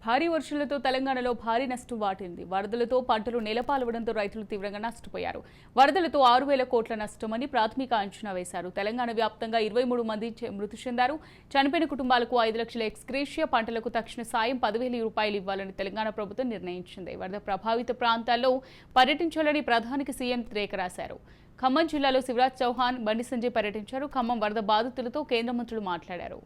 భారీ వర్షాలతో తెలంగాణలో భారీ నష్టం వాటింది. వరదలతో పంటలు నేలపాలవడంతో రైతులు తీవ్రంగా నష్టపోయారు. వరదలతో 6,000 కోట్ల నష్టమని ప్రాథమిక అంచనా వేశారు. తెలంగాణ వ్యాప్తంగా 23 మంది మృతి చెందారు. చనిపోయిన కుటుంబాలకు 5 లక్షల ఎక్స్‌గ్రేషియా, పంటలకు తక్షణ సాయం 10,000 రూపాయలు ఇవ్వాలని తెలంగాణ ప్రభుత్వం నిర్ణయించింది. వరద ప్రభావిత ప్రాంతాల్లో పర్యటించాలని ప్రధానికి సీఎం లేఖ రాశారు. ఖమ్మం జిల్లాలో శివరాజ్ చౌహాన్, బండి సంజయ్ పర్యటించారు. ఖమ్మం వరద బాధితులతో కేంద్ర మంత్రులు మాట్లాడారు.